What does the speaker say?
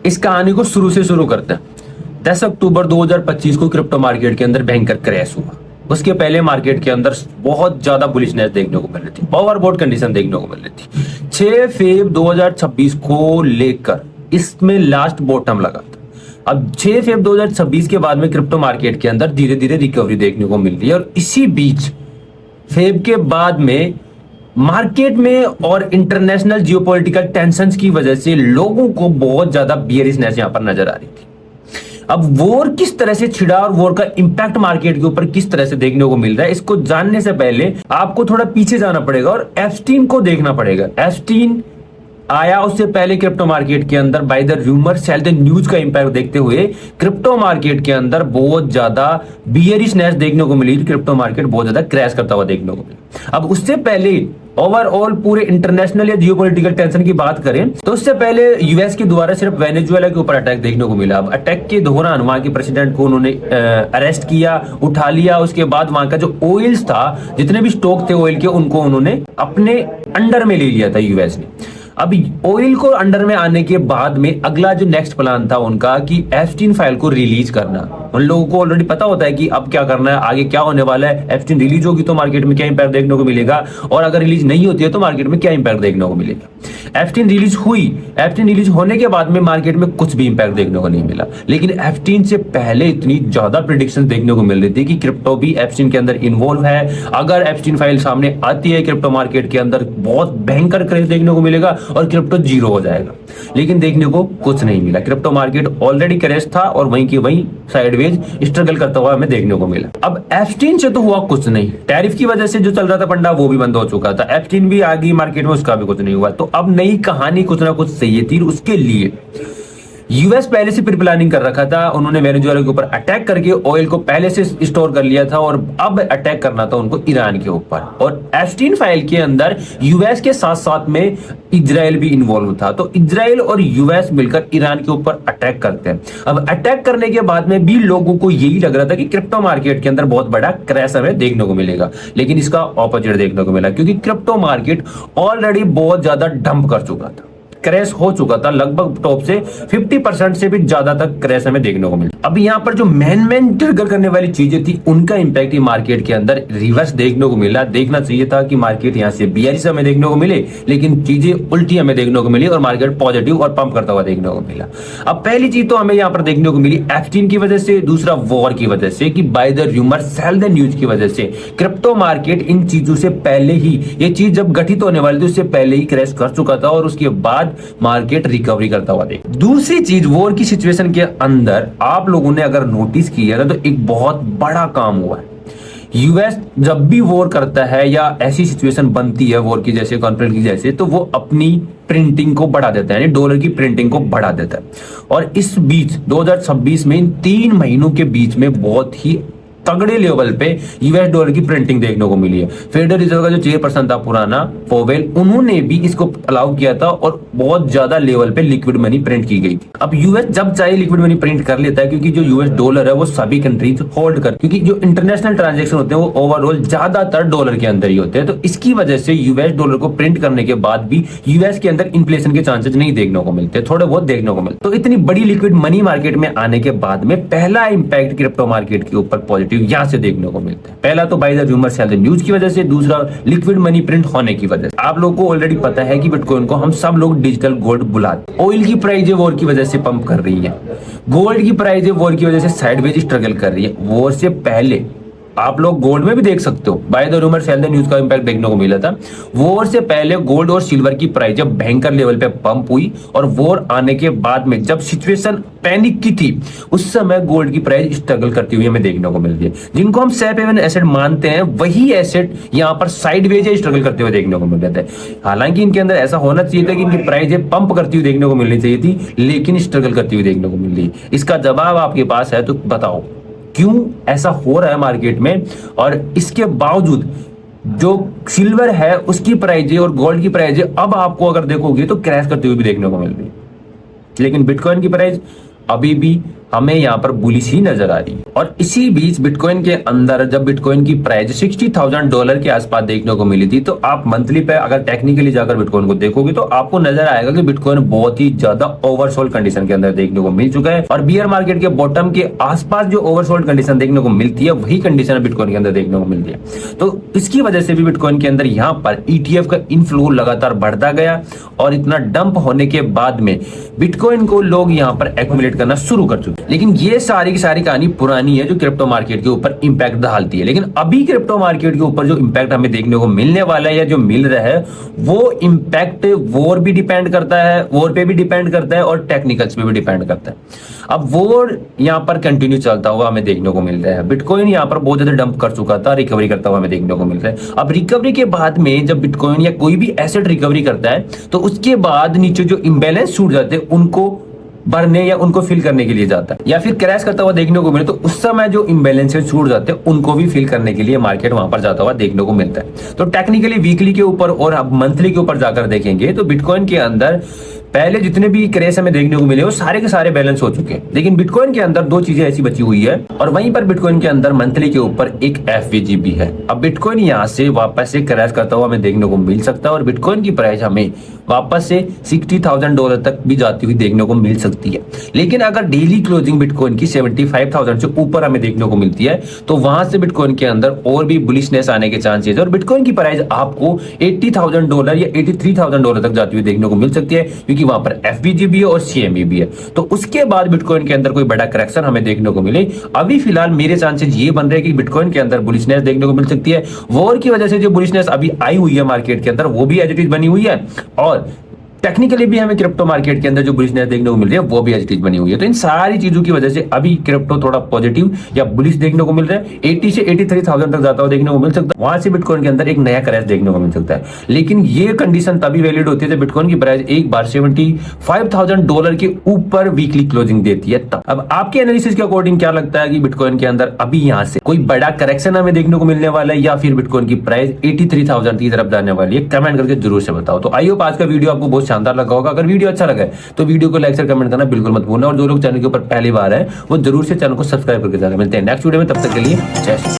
इस कहानी को शुरू से शुरू करते हैं। 10 अक्टूबर 2025 को क्रिप्टो मार्केट के अंदर भयंकर क्रैश हुआ। उसके पहले मार्केट के अंदर बहुत ज्यादा बुलिशनेस देखने को मिल रही थी, ओवरबॉट कंडीशन देखने को मिल रही थी। 6 फेब 2026 को लेकर इसमें लास्ट बॉटम लगा था। अब 6 फेब 2026 के बाद में क्रिप्टो मार्केट के अंदर धीरे धीरे रिकवरी देखने को मिल रही है, और इसी बीच फेब के बाद में मार्केट में और इंटरनेशनल जियोपॉलिटिकल टेंशंस की वजह से लोगों को बहुत ज्यादा बियरिशनेस यहां पर नजर आ रही थी। अब वॉर किस तरह से छिड़ा और वॉर का इंपैक्ट मार्केट के ऊपर किस तरह से देखने को मिल रहा है, इसको जानने से पहले आपको थोड़ा पीछे जाना पड़ेगा और एप्स्टीन को देखना पड़ेगा। एप्स्टीन आया उससे पहले क्रिप्टो मार्केट के अंदर by the rumour cell the news का इंपैक्ट देखते हुए क्रिप्टो मार्केट के अंदर बहुत ज्यादा बियरिशनेस देखने को मिली। क्रिप्टो मार्केट बहुत ज्यादा क्रैश करता हुआ देखने को मिला। अब उससे पहले ओवरऑल पूरे इंटरनेशनल या जियोपॉलिटिकल टेंशन की बात करें तो उससे पहले यूएस के द्वारा सिर्फ वेनेजुएला के ऊपर अटैक देखने को मिला। अब अटैक के दौरान वहां के प्रेसिडेंट को उन्होंने अरेस्ट किया, उठा लिया। उसके बाद वहां का जो ऑयल्स था, जितने भी स्टॉक थे ऑयल के, उनको उन्होंने अपने अंडर में ले लिया था यूएस ने। अब ऑयल को अंडर में आने के बाद में अगला जो नेक्स्ट प्लान था उनका कि एप्स्टीन फाइल को रिलीज करना। उन लोगों को ऑलरेडी पता होता है कि अब क्या करना है, आगे क्या होने वाला है। एप्स्टीन रिलीज होगी तो मार्केट में क्या इंपैक्ट देखने को मिलेगा, और अगर रिलीज नहीं होती है तो मार्केट में क्या इंपैक्ट देखने को मिलेगा। एप्स्टीन रिलीज हुई, एप्स्टीन रिलीज होने के बाद में मार्केट में कुछ भी इंपैक्ट देखने को नहीं मिला। लेकिन एप्स्टीन से पहले इतनी ज्यादा प्रेडिक्शन देखने को मिल रही थी कि क्रिप्टो भी एप्स्टीन के अंदर इन्वॉल्व है। अगर एप्स्टीन फाइल सामने आती है, क्रिप्टो मार्केट के अंदर बहुत भयंकर क्रेज देखने को मिलेगा और क्रिप्टो जीरो हो जाएगा। लेकिन देखने को कुछ नहीं मिला। क्रिप्टो मार्केट ऑलरेडी क्रैश था और वहीं की वहीं साइडवेज स्ट्रगल करता हुआ हमें देखने को मिला। अब एप्स्टीन से तो हुआ कुछ नहीं, टैरिफ की वजह से जो चल रहा था पंडा वो भी बंद हो चुका था। एप्स्टीन भी आ गई मार्केट में, उसका भी कुछ नहीं हुआ। तो अब नई कहानी कुछ ना कुछ चाहिए थी। उसके लिए यूएस पहले से प्री प्लानिंग कर रखा था। उन्होंने वेनेजुएला के ऊपर अटैक करके ऑयल को पहले से स्टोर कर लिया था, और अब अटैक करना था उनको ईरान के ऊपर। और एप्स्टीन फाइल के अंदर यूएस के साथ साथ में इजराइल भी इन्वॉल्व था। तो इजराइल और यूएस मिलकर ईरान के ऊपर अटैक करते हैं। अब अटैक करने के बाद में भी लोगों को यही लग रहा था कि क्रिप्टो मार्केट के अंदर बहुत बड़ा क्रैश हमें देखने को मिलेगा, लेकिन इसका ऑपोजिट देखने को मिला, क्योंकि क्रिप्टो मार्केट ऑलरेडी बहुत ज्यादा डंप कर चुका था, क्रैश हो चुका था। लगभग टॉप से 50% से भी ज्यादा तक क्रैश हमें देखने को मिला। अब यहाँ पर जो मेन ट्रिगर करने वाली चीजें थी उनका इंपैक्ट ही मार्केट के अंदर रिवर्स देखने को मिला। देखना चाहिए था कि मार्केट यहाँ से बीआरसी हमें देखने को मिले, लेकिन चीजें उल्टी हमें देखने को मिली और मार्केट पॉजिटिव और पंप करता हुआ देखने को मिला। अब पहली चीज तो हमें यहाँ पर देखने को मिली एप्स्टीन की वजह से, दूसरा वॉर की वजह से, कि by the rumour cell the news की वजह से क्रिप्टो मार्केट इन चीजों से पहले ही, ये चीज जब गठित होने वाली थी उससे पहले ही क्रैश कर चुका था, और उसके बाद मार्केट रिकवरी करता हुआ देख। दूसरी चीज, वॉर की सिचुएशन के अंदर आप लोगों ने अगर नोटिस किया तो एक बहुत बड़ा काम हुआ है। यूएस जब भी वॉर करता है या ऐसी सिचुएशन बनती है वॉर की जैसे, कॉन्फ्लिक्ट की जैसे, तो वो अपनी प्रिंटिंग को बढ़ा देता है, यानी डॉलर की प्रिंटिंग को बढ़ा देता है। और इस बीच 2026 में इन 3 महीनों के बीच में बहुत ही तगड़े लेवल पे यूएस डॉलर की प्रिंटिंग देखने को मिली है। फेडरल रिजर्व का जो चेयरपर्सन था पुराना पोवेल, उन्होंने भी इसको अलाउ किया था और बहुत ज्यादा लेवल पे लिक्विड मनी प्रिंट की गई थी। अब यूएस जब चाहे लिक्विड मनी प्रिंट कर लेता है, क्योंकि जो यूएस डॉलर है वो सभी कंट्रीज होल्ड कर, क्योंकि जो इंटरनेशनल ट्रांजेक्शन होते हैं वो ओवरऑल ज्यादातर डॉलर के अंदर ही होते हैं। तो इसकी वजह से यूएस डॉलर को प्रिंट करने के बाद भी यूएस के अंदर इन्फ्लेशन के चांसेस नहीं देखने को मिलते, थोड़े बहुत देखने को मिलते। तो इतनी बड़ी लिक्विड मनी मार्केट में आने के बाद में पहला इंपैक्ट क्रिप्टो मार्केट के ऊपर पॉजिटिव यहां से देखने को मिलता है। पहला तो by the rumour cell the news की वजह से, दूसरा लिक्विड मनी प्रिंट होने की वजह से। आप लोगों को ऑलरेडी पता है कि बिटकॉइन को हम सब लोग डिजिटल गोल्ड बुलाते हैं। ऑयल की प्राइस वॉर की वजह से पंप कर रही है, गोल्ड की प्राइस वॉर की वजह से साइडवेज स्ट्रगल कर रही है। वॉर से पहले आप लोग गोल्ड में भी देख सकते हो, by the rumour cell the news का इंपैक्ट देखने को मिला था। वॉर से पहले गोल्ड और सिल्वर की प्राइस जब भयंकर लेवल पे पंप हुई, और वॉर आने के बाद में जब सिचुएशन पैनिक की थी, उस समय गोल्ड की प्राइस स्ट्रगल करती हुई हमें देखने को मिल रही है। जिनको हम सेफ हेवन एसेट मानते हैं, वही एसेट यहाँ पर साइडवेज स्ट्रगल करते हुए देखने को मिल रहे थे। हालांकि इनके अंदर ऐसा होना चाहिए था कि इनकी प्राइस पंप करती हुई देखने को मिलनी चाहिए थी, लेकिन स्ट्रगल करती हुई देखने को मिल रही है। इसका जवाब आपके पास है तो बताओ क्यों ऐसा हो रहा है मार्केट में। और इसके बावजूद जो सिल्वर है उसकी प्राइस और गोल्ड की प्राइस अब आपको अगर देखोगे तो क्रैश करते हुए भी देखने को मिल रही है, लेकिन बिटकॉइन की प्राइस अभी भी हमें यहाँ पर बुलिश ही नजर आ रही है। और इसी बीच बिटकॉइन के अंदर जब बिटकॉइन की प्राइस $60,000 के आसपास देखने को मिली थी, तो आप मंथली पे अगर टेक्निकली जाकर बिटकॉइन को देखोगे तो आपको नजर आएगा कि बिटकॉइन बहुत ही ज्यादा ओवरसोल्ड कंडीशन के अंदर देखने को मिल चुका है। और बियर मार्केट के बॉटम के आसपास जो ओवरसोल्ड कंडीशन देखने को मिलती है, वही कंडीशन बिटकॉइन के अंदर देखने को मिलती है। तो इसकी वजह से भी बिटकॉइन के अंदर यहाँ पर ETF का इनफ्लो लगातार बढ़ता गया और इतना डंप होने के बाद में बिटकॉइन को लोग यहाँ पर एक्यूमुलेट करना शुरू कर चुके हैं। लेकिन ये सारी की सारी कहानी पुरानी है जो क्रिप्टो मार्केट के ऊपर इंपैक्ट डालती है। लेकिन अभी क्रिप्टो मार्केट के ऊपर जो इंपैक्ट हमें देखने को मिलने वाला है या जो मिल रहा है, वो इंपैक्ट वॉर भी डिपेंड करता है, वॉर पे भी डिपेंड करता है और टेक्निकल्स पे भी डिपेंड करता है। अब वॉर यहाँ पर कंटिन्यू चलता हुआ हमें देखने को मिल रहा है। बिटकॉइन यहाँ पर बहुत ज्यादा डंप कर चुका था, रिकवरी करता हुआ हमें देखने को मिल रहा है। अब रिकवरी के बाद में जब बिटकॉइन या कोई भी एसेट रिकवरी करता है, तो उसके बाद नीचे जो इम्बैलेंस छूट जाते हैं उनको भरने या उनको फिल करने के लिए जाता है, या फिर क्रैश करता हुआ देखने को मिले तो उस समय जो इम्बैलेंसेस छूट जाते हैं उनको भी फिल करने के लिए मार्केट वहां पर जाता हुआ देखने को मिलता है। तो टेक्निकली वीकली के ऊपर और अब मंथली के ऊपर जाकर देखेंगे तो बिटकॉइन के अंदर पहले जितने भी क्रैश हमें देखने को मिले वो सारे के सारे बैलेंस हो चुके हैं। लेकिन बिटकॉइन के अंदर दो चीजें ऐसी बची हुई है, और वहीं पर बिटकॉइन के अंदर मंथली के ऊपर एक FVG भी है। अब बिटकॉइन यहाँ से वापस से क्रैश करता हुआ हमें देखने को मिल सकता है और बिटकॉइन की प्राइस हमें वापस से $60,000 तक भी जाती हुई देखने को मिल सकती है। लेकिन अगर डेली क्लोजिंग बिटकॉइन की 75,000 से ऊपर हमें देखने को मिलती है, तो वहां से बिटकॉइन के अंदर और भी बुलिशनेस आने के चांसेस है और बिटकॉइन की प्राइस आपको $80,000 या $83,000 तक जाती हुई देखने को मिल सकती है, क्योंकि वहां पर FVG भी है और CME भी है। तो उसके बाद बिटकॉइन के अंदर कोई बड़ा करेक्शन हमें देखने को मिले। अभी फिलहाल मेरे चांसेस ये बन रहे हैं कि बिटकॉइन के अंदर बुलिशनेस देखने को मिल सकती है। वॉर की वजह से जो बुलिशनेस अभी आई हुई है मार्केट के अंदर, वो भी एज इट इज बनी हुई है, और टेक्निकली भी हमें क्रिप्टो मार्केट के अंदर जो बुलिशनेस देखने को मिल रही है वो भी एज इट इज बनी हुई है। तो इन सारी चीजों की वजह से अभी क्रिप्टो थोड़ा पॉजिटिव या बुलिश देखने को मिल रहा है। 80 से 83,000 तक जाता हुआ देखने को मिल सकता है। वहां से बिटकॉइन के अंदर एक नया क्रैश देखने को मिल सकता है। लेकिन ये कंडीशन तभी वैलिड होती है जब बिटकॉइन की प्राइस एक बार $75,000 के ऊपर वीकली क्लोजिंग देती है तब। अब आपके एनालिसिस के अकॉर्डिंग क्या लगता है कि बिटकॉइन के अंदर अभी यहाँ से कोई बड़ा करेक्शन हमें देखने को मिलने वाला है या फिर बिटकॉइन की प्राइस 83,000 की तरफ जाने वाली है? कमेंट करके जरूर से बताओ। तो आई होप आज का वीडियो आपको बहुत शानदार लगा होगा। अगर वीडियो अच्छा लगा तो वीडियो को लाइक शेयर कमेंट करना बिल्कुल मत भूलना, और जो लोग चैनल के ऊपर पहली बार है वो जरूर से चैनल को सब्सक्राइब करके जाना। मिलते हैं नेक्स्ट वीडियो में, तब तक के लिए जय श्री राम।